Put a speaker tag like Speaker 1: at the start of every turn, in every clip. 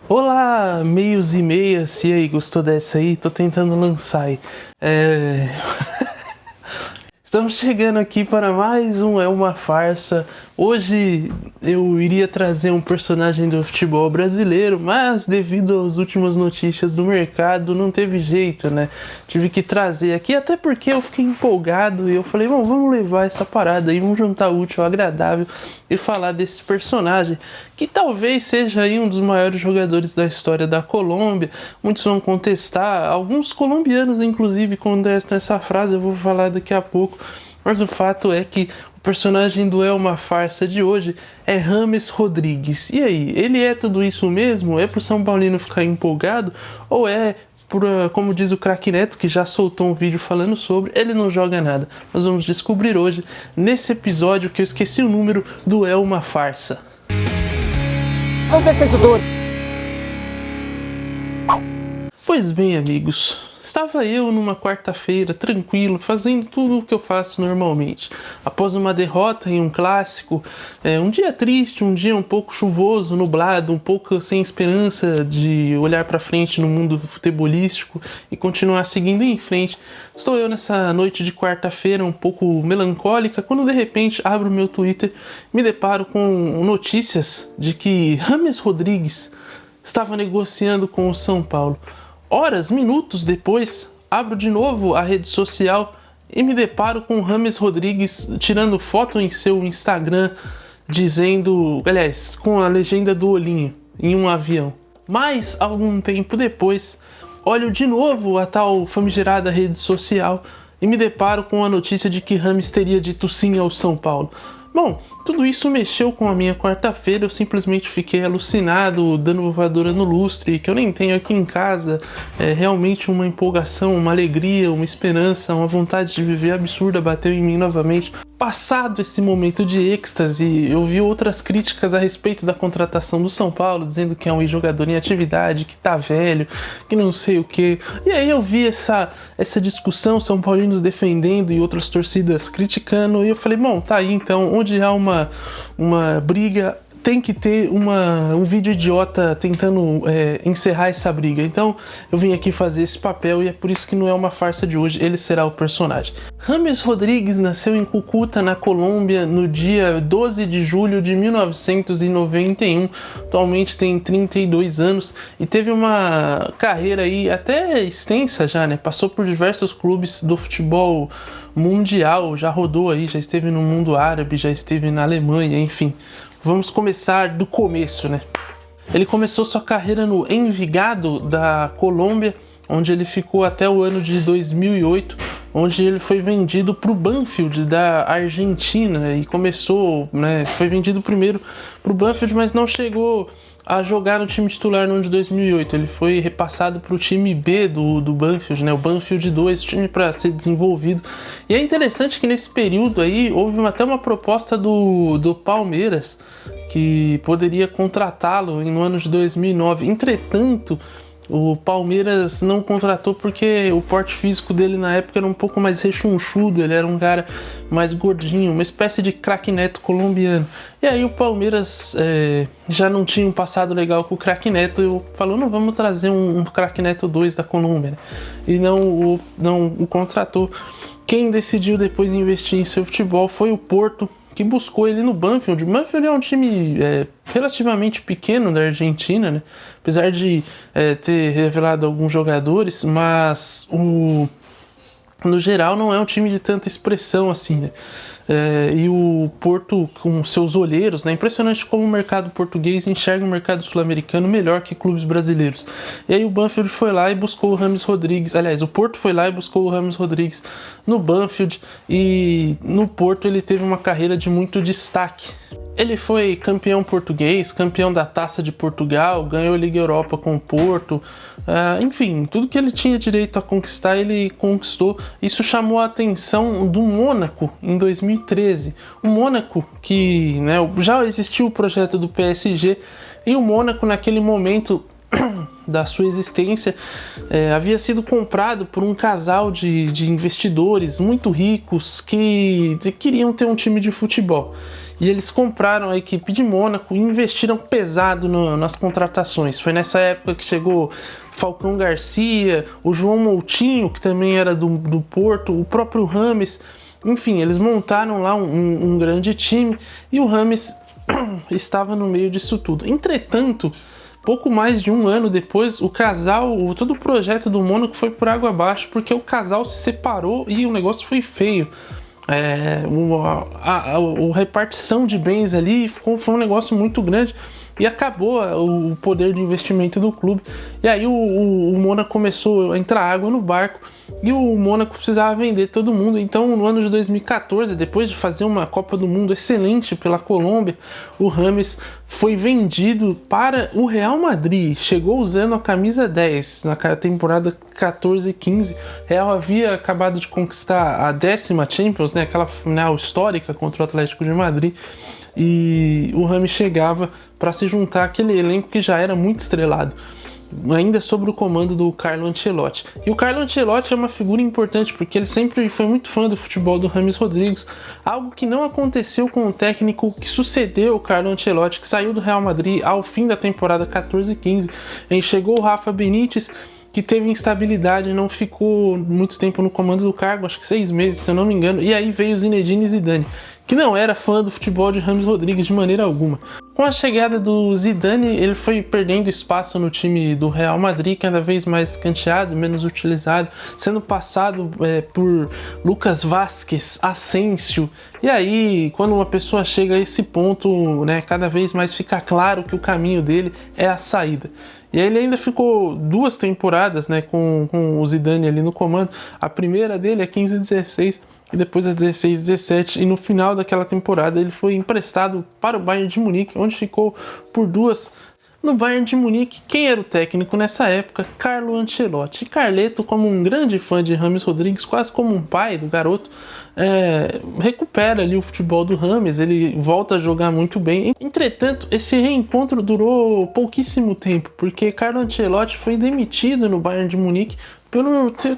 Speaker 1: Olá, meios e meias, e aí, gostou dessa aí? Tô tentando lançar aí. Estamos chegando aqui para mais um É Uma Farsa. Hoje eu iria trazer um personagem do futebol brasileiro, mas devido às últimas notícias do mercado não teve jeito, né? Tive que trazer aqui, até porque eu fiquei empolgado e eu falei, bom, vamos levar essa parada aí, vamos juntar o útil ao agradável e falar desse personagem que talvez seja aí um dos maiores jogadores da história da Colômbia. Muitos vão contestar, alguns colombianos inclusive contestam essa frase, eu vou falar daqui a pouco. Mas o fato é que o personagem do É Uma Farsa de hoje é James Rodrigues. E aí, ele é tudo isso mesmo? É pro São Paulino ficar empolgado? Ou é, como diz o Craque Neto, que já soltou um vídeo falando sobre, ele não joga nada? Nós vamos descobrir hoje, nesse episódio, que eu esqueci o número do É Uma Farsa.
Speaker 2: Vamos ver se isso tudo.
Speaker 1: Pois bem, amigos, estava eu numa quarta-feira, tranquilo, fazendo tudo o que eu faço normalmente. Após uma derrota em um clássico, um dia triste, um dia um pouco chuvoso, nublado, um pouco sem esperança de olhar para frente no mundo futebolístico e continuar seguindo em frente. Estou eu nessa noite de quarta-feira um pouco melancólica, quando de repente abro meu Twitter e me deparo com notícias de que James Rodrigues estava negociando com o São Paulo. Horas, minutos depois, abro de novo a rede social e me deparo com o James Rodrigues tirando foto em seu Instagram, dizendo, aliás, com a legenda do olhinho, em um avião. Mas, algum tempo depois, olho de novo a tal famigerada rede social e me deparo com a notícia de que James teria dito sim ao São Paulo. Bom, tudo isso mexeu com a minha quarta-feira, eu simplesmente fiquei alucinado, dando voadora no lustre, que eu nem tenho aqui em casa. É realmente uma empolgação, uma alegria, uma esperança, uma vontade de viver absurda bateu em mim novamente. Passado esse momento de êxtase, eu vi outras críticas a respeito da contratação do São Paulo, dizendo que é um jogador em atividade, que tá velho, que não sei o que. E aí eu vi essa discussão, São Paulinos defendendo e outras torcidas criticando, e eu falei, bom, tá aí então, onde há uma briga, tem que ter um vídeo idiota tentando encerrar essa briga. Então eu vim aqui fazer esse papel e é por isso que não é uma farsa de hoje, ele será o personagem. James Rodrigues nasceu em Cúcuta, na Colômbia, no dia 12 de julho de 1991. Atualmente tem 32 anos e teve uma carreira aí até extensa já, né? Passou por diversos clubes do futebol mundial, já rodou aí, já esteve no mundo árabe, já esteve na Alemanha, enfim. Vamos começar do começo, né? Ele começou sua carreira no Envigado da Colômbia, onde ele ficou até o ano de 2008, onde ele foi vendido para o Banfield da Argentina e começou, né? Foi vendido primeiro para o Banfield, mas não chegou a jogar no time titular no ano de 2008. Ele foi repassado para o time B do Banfield, né? O Banfield 2, time para ser desenvolvido. E é interessante que nesse período aí houve até uma proposta do Palmeiras que poderia contratá-lo no ano de 2009. Entretanto, o Palmeiras não contratou porque o porte físico dele na época era um pouco mais rechonchudo, ele era um cara mais gordinho, uma espécie de Craque Neto colombiano. E aí o Palmeiras já não tinha um passado legal com o Craque Neto e falou, não, vamos trazer um Craque Neto 2 da Colômbia, né? E não o contratou. Quem decidiu depois investir em seu futebol foi o Porto, que buscou ele no Banfield. O Banfield é um time relativamente pequeno da Argentina, né? Apesar de ter revelado alguns jogadores, mas no geral não é um time de tanta expressão assim, né? E o Porto, com seus olheiros, né? Impressionante como o mercado português enxerga o mercado sul-americano melhor que clubes brasileiros. E aí o Banfield foi lá e buscou o James Rodrigues, aliás, o Porto foi lá e buscou o James Rodrigues no Banfield, e no Porto ele teve uma carreira de muito destaque. Ele foi campeão português, campeão da Taça de Portugal, ganhou a Liga Europa com o Porto, enfim, tudo que ele tinha direito a conquistar, ele conquistou. Isso chamou a atenção do Mônaco em 2013. O Mônaco, que, né, já existiu o projeto do PSG, e o Mônaco naquele momento da sua existência, havia sido comprado por um casal de investidores muito ricos que queriam ter um time de futebol. E eles compraram a equipe de Mônaco e investiram pesado nas contratações. Foi nessa época que chegou Falcão Garcia, o João Moutinho, que também era do Porto, o próprio Rames. Enfim, eles montaram lá um grande time e o Rames estava no meio disso tudo. Entretanto, pouco mais de um ano depois, o casal, todo o projeto do Mônaco foi por água abaixo, porque o casal se separou e o negócio foi feio. A repartição de bens ali foi um negócio muito grande e acabou o poder de investimento do clube. E aí o Mônaco começou a entrar água no barco e o Mônaco precisava vender todo mundo. Então, no ano de 2014, depois de fazer uma Copa do Mundo excelente pela Colômbia, o Rames foi vendido para o Real Madrid. Chegou usando a camisa 10 na temporada 14-15. O Real havia acabado de conquistar a 10ª Champions, aquela final histórica contra o Atlético de Madrid. E o Rames chegava para se juntar àquele elenco que já era muito estrelado, ainda sob o comando do Carlo Ancelotti. E o Carlo Ancelotti é uma figura importante porque ele sempre foi muito fã do futebol do James Rodrigues, algo que não aconteceu com o técnico que sucedeu o Carlo Ancelotti, que saiu do Real Madrid ao fim da temporada 14-15. Aí chegou o Rafa Benítez, que teve instabilidade, não ficou muito tempo no comando do cargo, acho que 6 meses, se eu não me engano, e aí veio o Zinedine Zidane, que não era fã do futebol de James Rodrigues de maneira alguma. Com a chegada do Zidane, ele foi perdendo espaço no time do Real Madrid, cada vez mais escanteado, menos utilizado, sendo passado por Lucas Vázquez, Asensio. E aí, quando uma pessoa chega a esse ponto, cada vez mais fica claro que o caminho dele é a saída. E aí ele ainda ficou 2 temporadas com o Zidane ali no comando. A primeira dele é 15-16 e depois é 16-17. E no final daquela temporada ele foi emprestado para o Bayern de Munique, onde ficou por 2. No Bayern de Munique, quem era o técnico nessa época? Carlo Ancelotti. E Carleto, como um grande fã de James Rodrigues, quase como um pai do garoto, recupera ali o futebol do James, ele volta a jogar muito bem. Entretanto, esse reencontro durou pouquíssimo tempo, porque Carlo Ancelotti foi demitido no Bayern de Munique por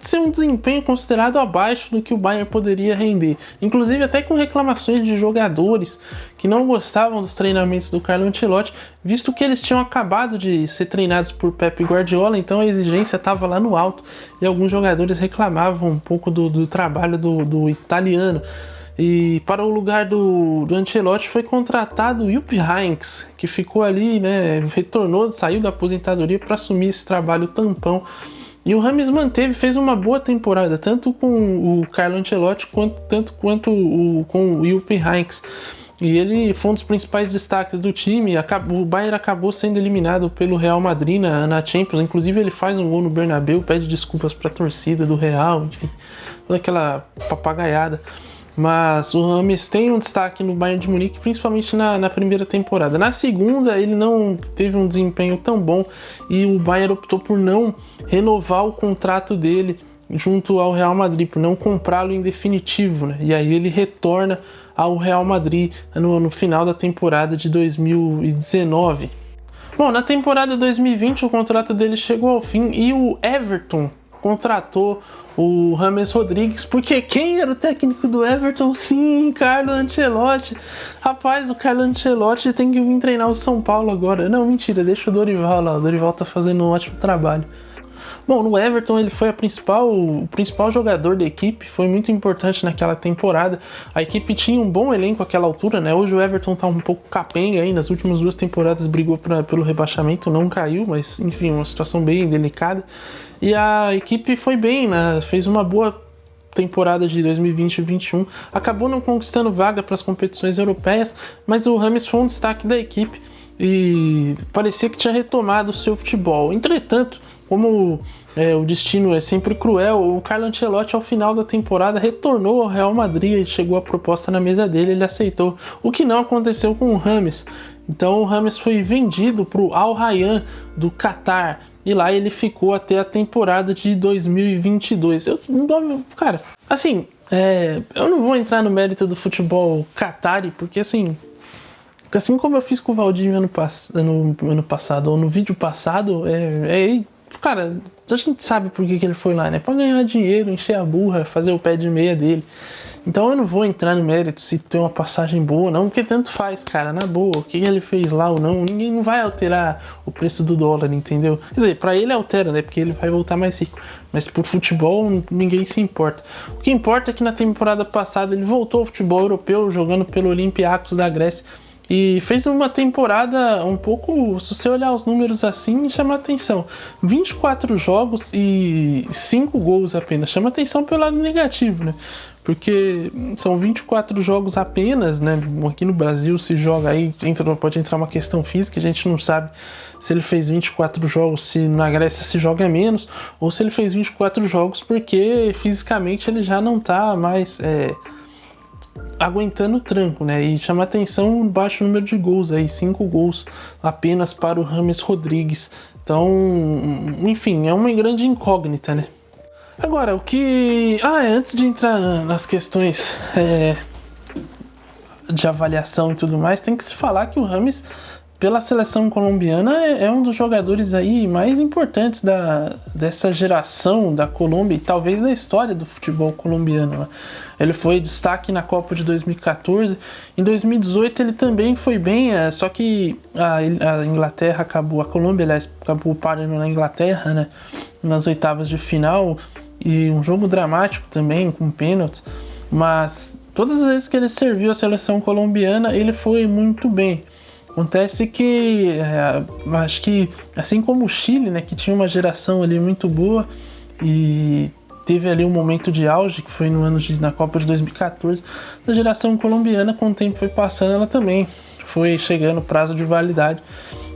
Speaker 1: ser um desempenho considerado abaixo do que o Bayern poderia render. Inclusive até com reclamações de jogadores que não gostavam dos treinamentos do Carlo Ancelotti, visto que eles tinham acabado de ser treinados por Pep Guardiola, então a exigência estava lá no alto e alguns jogadores reclamavam um pouco do trabalho do italiano. E para o lugar do Ancelotti foi contratado o Jupp Heynckes, que ficou ali, retornou, saiu da aposentadoria para assumir esse trabalho tampão. E o Rames fez uma boa temporada, tanto com o Carlo Ancelotti quanto com o Jupp Heynckes. E ele foi um dos principais destaques do time. O Bayern acabou sendo eliminado pelo Real Madrid na Champions. Inclusive ele faz um gol no Bernabéu, pede desculpas para a torcida do Real, enfim, toda aquela papagaiada. Mas o Rames tem um destaque no Bayern de Munique, principalmente na primeira temporada. Na segunda, ele não teve um desempenho tão bom e o Bayern optou por não renovar o contrato dele junto ao Real Madrid, por não comprá-lo em definitivo, E aí ele retorna ao Real Madrid no final da temporada de 2019. Bom, na temporada 2020 o contrato dele chegou ao fim e o Everton contratou o James Rodrigues, porque quem era o técnico do Everton? Sim, Carlo Ancelotti. Rapaz, o Carlo Ancelotti tem que vir treinar o São Paulo agora. Não, mentira, deixa o Dorival lá, o Dorival tá fazendo um ótimo trabalho. Bom, no Everton ele foi o principal jogador da equipe, foi muito importante naquela temporada. A equipe tinha um bom elenco àquela altura, Hoje o Everton tá um pouco capenga aí, nas últimas 2 temporadas brigou pelo rebaixamento, não caiu, mas enfim, uma situação bem delicada. E a equipe foi bem, fez uma boa temporada de 2020 e 2021, acabou não conquistando vaga para as competições europeias, mas o Rames foi um destaque da equipe e parecia que tinha retomado o seu futebol. Entretanto, como o destino é sempre cruel, o Carlo Ancelotti ao final da temporada retornou ao Real Madrid e chegou a proposta na mesa dele, ele aceitou, o que não aconteceu com o Rames. Então o Rames foi vendido para o Al Rayyan do Catar e lá ele ficou até a temporada de 2022. Cara, assim, eu não vou entrar no mérito do futebol catari, porque assim, Porque assim como eu fiz com o Valdinho no ano passado, ou no vídeo passado, cara, a gente sabe por que ele foi lá, né? Pra ganhar dinheiro, encher a burra, fazer o pé de meia dele. Então eu não vou entrar no mérito se tem uma passagem boa ou não, porque tanto faz, cara, na boa, o que ele fez lá ou não, ninguém não vai alterar o preço do dólar, entendeu? Quer dizer, pra ele altera, né, porque ele vai voltar mais rico, mas por futebol ninguém se importa. O que importa é que na temporada passada ele voltou ao futebol europeu, jogando pelo Olympiacos da Grécia, e fez uma temporada um pouco, se você olhar os números assim, chama atenção. 24 jogos e 5 gols apenas, chama atenção pelo lado negativo, né? Porque são 24 jogos apenas, né? Aqui no Brasil se joga aí, pode entrar uma questão física, a gente não sabe se ele fez 24 jogos, se na Grécia se joga menos, ou se ele fez 24 jogos porque fisicamente ele já não tá mais aguentando o tranco, né? E chama atenção o baixo número de gols aí, 5 gols apenas para o James Rodrigues. Então, enfim, é uma grande incógnita, né? Agora, o que... antes de entrar nas questões de avaliação e tudo mais, tem que se falar que o James, pela seleção colombiana, é um dos jogadores aí mais importantes dessa geração da Colômbia e talvez da história do futebol colombiano, né? Ele foi destaque na Copa de 2014. Em 2018 ele também foi bem, só que a Inglaterra acabou, a Colômbia, aliás, acabou parando na Inglaterra, né, nas oitavas de final, e um jogo dramático também, com pênaltis, mas todas as vezes que ele serviu a seleção colombiana, ele foi muito bem. Acontece que, acho que, assim como o Chile, né, que tinha uma geração ali muito boa, e teve ali um momento de auge, que foi na Copa de 2014, a geração colombiana, com o tempo foi passando, ela também foi chegando o prazo de validade,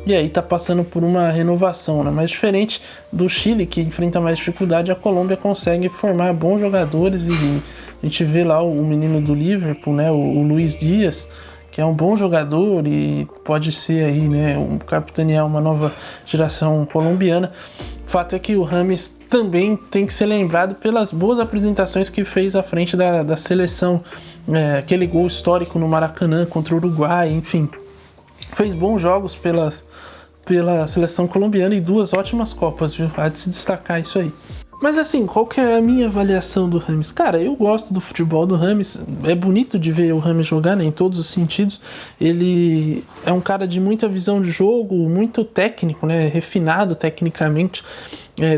Speaker 1: e aí tá passando por uma renovação, né? Mas diferente do Chile, que enfrenta mais dificuldade, a Colômbia consegue formar bons jogadores, e a gente vê lá o menino do Liverpool, né, o Luis Dias, que é um bom jogador e pode ser aí, né, capitanear uma nova geração colombiana. O fato é que o James também tem que ser lembrado pelas boas apresentações que fez à frente da seleção, aquele gol histórico no Maracanã contra o Uruguai, enfim, fez bons jogos pela seleção colombiana e 2 ótimas Copas, viu? Há de se destacar isso aí. Mas assim, qual que é a minha avaliação do James? Cara, eu gosto do futebol do James, é bonito de ver o James jogar, né, em todos os sentidos. Ele é um cara de muita visão de jogo, muito técnico, né, refinado tecnicamente,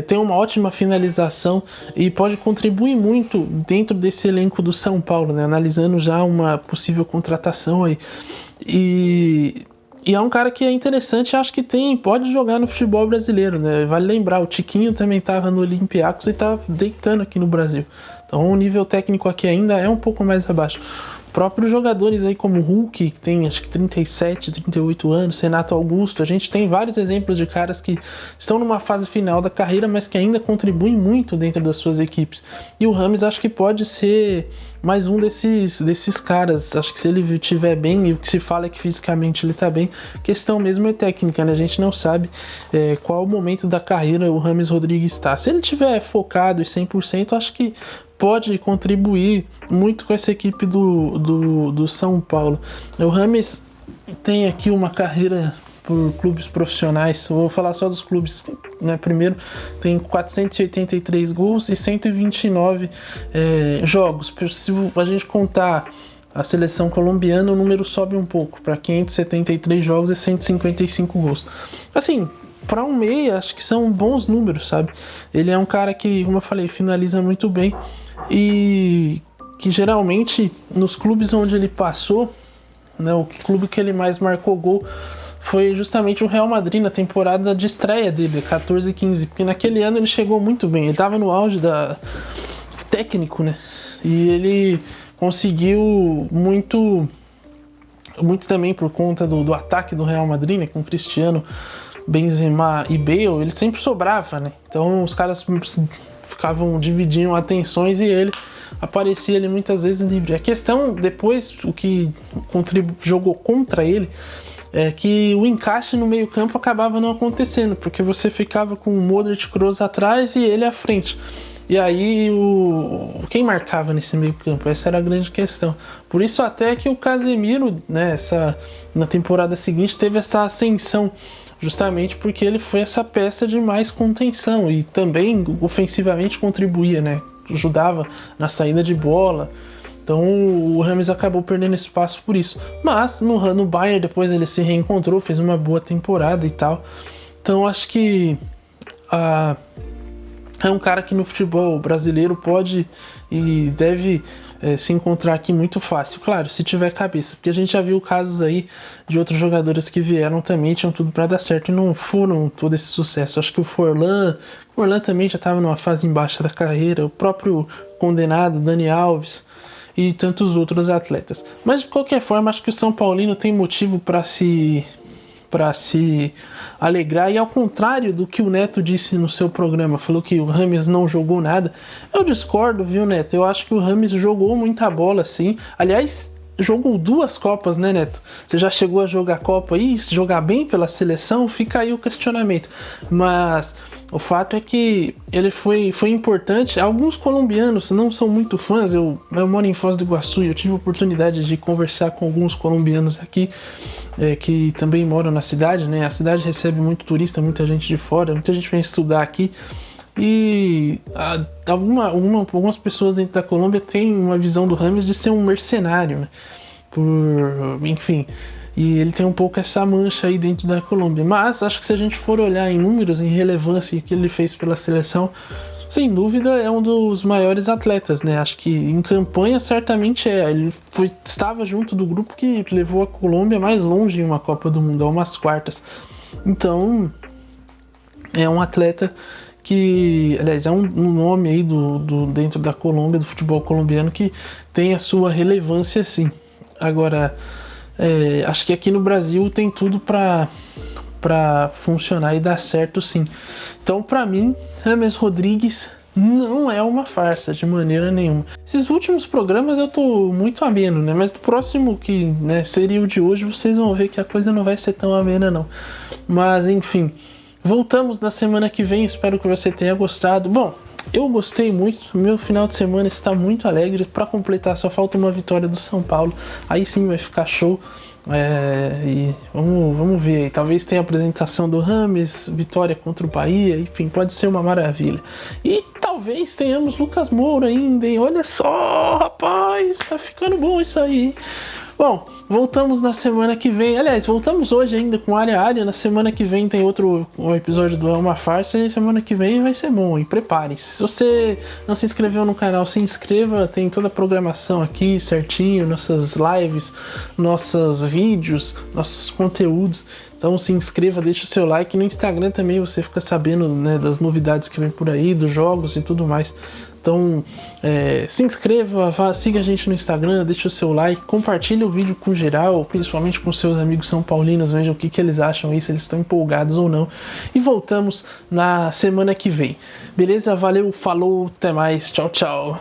Speaker 1: tem uma ótima finalização e pode contribuir muito dentro desse elenco do São Paulo, né, analisando já uma possível contratação aí. E é um cara que é interessante, acho que pode jogar no futebol brasileiro, né? Vale lembrar, o Tiquinho também estava no Olympiacos e está deitando aqui no Brasil. Então o nível técnico aqui ainda é um pouco mais abaixo. Próprios jogadores aí como o Hulk, que tem acho que 37, 38 anos, Renato Augusto, a gente tem vários exemplos de caras que estão numa fase final da carreira, mas que ainda contribuem muito dentro das suas equipes. E o James acho que pode ser mais um desses caras. Acho que se ele estiver bem, e o que se fala é que fisicamente ele está bem, questão mesmo é técnica, né? A gente não sabe qual o momento da carreira o James Rodrigues está. Se ele estiver focado e 100%, acho que pode contribuir muito com essa equipe do São Paulo. O James tem aqui uma carreira por clubes profissionais, eu vou falar só dos clubes, né? Primeiro, tem 483 gols e 129 jogos. Se a gente contar a seleção colombiana, o número sobe um pouco, para 573 jogos e 155 gols. Assim, para um meia, acho que são bons números, sabe? Ele é um cara que, como eu falei, finaliza muito bem, e que geralmente nos clubes onde ele passou, né, o clube que ele mais marcou gol foi justamente o Real Madrid na temporada de estreia dele, 14-15, porque naquele ano ele chegou muito bem, ele estava no auge técnico, né? E ele conseguiu muito também por conta do ataque do Real Madrid, né, com Cristiano, Benzema e Bale, ele sempre sobrava, né? Então os caras dividiam atenções e ele aparecia ali muitas vezes livre. A questão depois, o que jogou contra ele, é que o encaixe no meio campo acabava não acontecendo, porque você ficava com o Modric, Kroos atrás e ele à frente. E aí, quem marcava nesse meio campo? Essa era a grande questão. Por isso até que o Casemiro, né, na temporada seguinte, teve essa ascensão, justamente porque ele foi essa peça de mais contenção e também ofensivamente contribuía, né, ajudava na saída de bola. Então o Rames acabou perdendo espaço por isso. Mas no Bayern depois ele se reencontrou, fez uma boa temporada e tal. Então acho que é um cara que no futebol brasileiro pode e deve se encontrar aqui muito fácil. Claro, se tiver cabeça. Porque a gente já viu casos aí de outros jogadores que vieram também, tinham tudo para dar certo e não foram todo esse sucesso. Acho que o Forlan também já estava numa fase embaixo da carreira. O próprio condenado, Dani Alves e tantos outros atletas. Mas de qualquer forma, acho que o São Paulino tem motivo para se alegrar, e ao contrário do que o Neto disse no seu programa, falou que o Rames não jogou nada. Eu discordo, viu, Neto? Eu acho que o Rames jogou muita bola, sim. Aliás, jogou 2 Copas, né, Neto? Você já chegou a jogar Copa aí, jogar bem pela seleção? Fica aí o questionamento. Mas o fato é que ele foi importante. Alguns colombianos não são muito fãs. Eu moro em Foz do Iguaçu e eu tive a oportunidade de conversar com alguns colombianos aqui que também moram na cidade, né? A cidade recebe muito turista, muita gente de fora, muita gente vem estudar aqui. E algumas pessoas dentro da Colômbia têm uma visão do Rames de ser um mercenário, né? Enfim, e ele tem um pouco essa mancha aí dentro da Colômbia. Mas acho que se a gente for olhar em números, em relevância que ele fez pela seleção, sem dúvida é um dos maiores atletas, né? Acho que em campanha certamente ele estava junto do grupo que levou a Colômbia mais longe em uma Copa do Mundo, a umas quartas. Então é um atleta que, aliás, é um nome aí dentro da Colômbia, do futebol colombiano, que tem a sua relevância, sim. Agora, acho que aqui no Brasil tem tudo para funcionar e dar certo, sim. Então, para mim, Rames Rodrigues não é uma farsa de maneira nenhuma. Esses últimos programas eu tô muito ameno, né? Mas no próximo, que, né, seria o de hoje, vocês vão ver que a coisa não vai ser tão amena, não. Mas, enfim, voltamos na semana que vem. Espero que você tenha gostado. Bom, eu gostei muito. Meu final de semana está muito alegre. Para completar, só falta uma vitória do São Paulo. Aí sim vai ficar show. E vamos ver, talvez tenha a apresentação do Rames, vitória contra o Bahia, enfim, pode ser uma maravilha. E talvez tenhamos Lucas Moura ainda, hein? Olha só, rapaz, tá ficando bom isso aí. Bom, voltamos na semana que vem. Aliás, voltamos hoje ainda com Área. Na semana que vem tem um episódio do É Uma Farsa. E semana que vem vai ser bom, e prepare-se. Se você não se inscreveu no canal, se inscreva. Tem toda a programação aqui certinho, nossas lives, nossos vídeos, nossos conteúdos. Então se inscreva, deixa o seu like. No Instagram também você fica sabendo, né, das novidades que vem por aí, dos jogos e tudo mais. Então se inscreva, siga a gente no Instagram, deixa o seu like, compartilhe o vídeo com geral, principalmente com seus amigos são paulinos, vejam o que eles acham aí, se eles estão empolgados ou não. E voltamos na semana que vem. Beleza? Valeu, falou, até mais, tchau, tchau.